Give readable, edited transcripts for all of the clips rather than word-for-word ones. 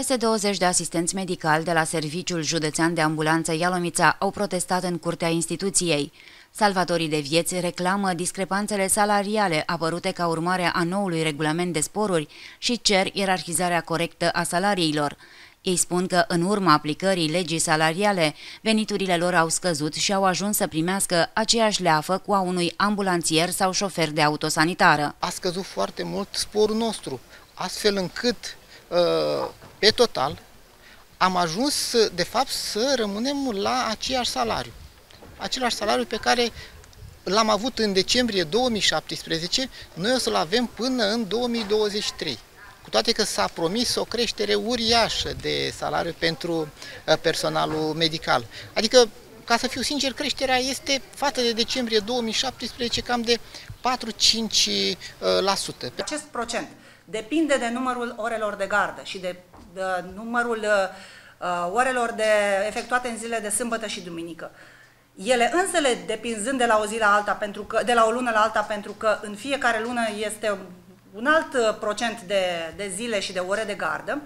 Peste 20 de asistenți medicali de la Serviciul Județean de Ambulanță Ialomița au protestat în curtea instituției. Salvatorii de vieți reclamă discrepanțele salariale apărute ca urmare a noului regulament de sporuri și cer ierarhizarea corectă a salariilor. Ei spun că, în urma aplicării legii salariale, veniturile lor au scăzut și au ajuns să primească aceeași leafă cu a unui ambulanțier sau șofer de autosanitară. A scăzut foarte mult sporul nostru, astfel încât, pe total, am ajuns, de fapt, să rămânem la același salariu. Același salariu pe care l-am avut în decembrie 2017, noi o să-l avem până în 2023. Cu toate că s-a promis o creștere uriașă de salariu pentru personalul medical. Adică, ca să fiu sincer, creșterea este față de decembrie 2017 cam de 4-5%. Acest procent depinde de numărul orelor de gardă și de numărul orelor efectuate în zilele de sâmbătă și duminică. Ele însele depinzând de la o zi la alta, de la o lună la alta, pentru că în fiecare lună este un alt procent de zile și de ore de gardă,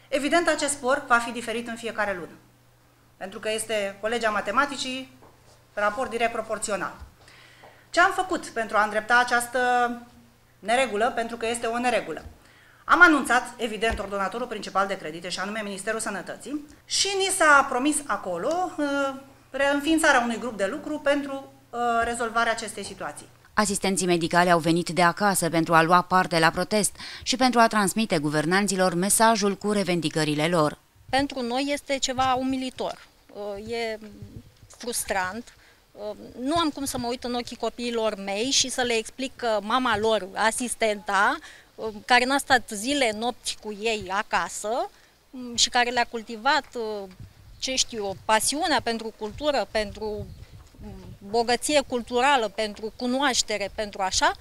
evident acest spor va fi diferit în fiecare lună. Pentru că este cu legea matematicii, raport direct proporțional. Ce am făcut pentru a îndrepta această neregulă, pentru că este o neregulă? Am anunțat, evident, ordonatorul principal de credite, și anume Ministerul Sănătății, și ni s-a promis acolo înființarea unui grup de lucru pentru rezolvarea acestei situații. Asistenții medicali au venit de acasă pentru a lua parte la protest și pentru a transmite guvernanților mesajul cu revendicările lor. Pentru noi este ceva umilitor, e frustrant. Nu am cum să mă uit în ochii copiilor mei și să le explic că mama lor, asistenta, care n-a stat zile, nopți cu ei acasă și care le-a cultivat, ce știu, pasiunea pentru cultură, pentru bogăție culturală, pentru cunoaștere, pentru așa,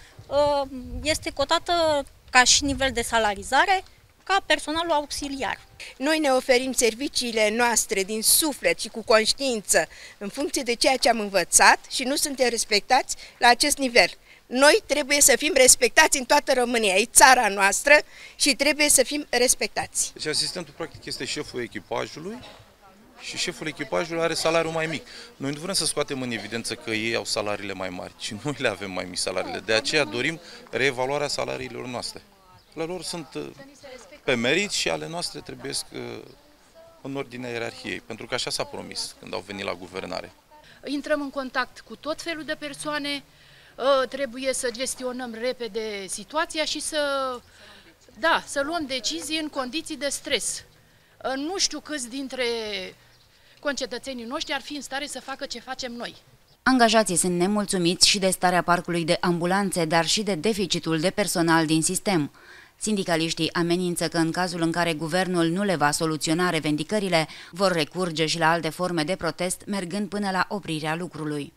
este cotată ca și nivel de salarizare ca personalul auxiliar. Noi ne oferim serviciile noastre din suflet și cu conștiință în funcție de ceea ce am învățat și nu suntem respectați la acest nivel. Noi trebuie să fim respectați în toată România, e țara noastră și trebuie să fim respectați. Deci asistentul practic este șeful echipajului și șeful echipajului are salariul mai mic. Noi nu vrem să scoatem în evidență că ei au salariile mai mari, ci noi le avem mai mici salariile. De aceea dorim reevaluarea salariilor noastre. Ale lor sunt pe merit și ale noastre trebuie în ordinea ierarhiei, pentru că așa s-a promis când au venit la guvernare. Intrăm în contact cu tot felul de persoane, trebuie să gestionăm repede situația și să luăm decizii în condiții de stres. Nu știu câți dintre concetățenii noștri ar fi în stare să facă ce facem noi. Angajații sunt nemulțumiți și de starea parcului de ambulanțe, dar și de deficitul de personal din sistem. Sindicaliștii amenință că în cazul în care guvernul nu le va soluționa revendicările, vor recurge și la alte forme de protest, mergând până la oprirea lucrului.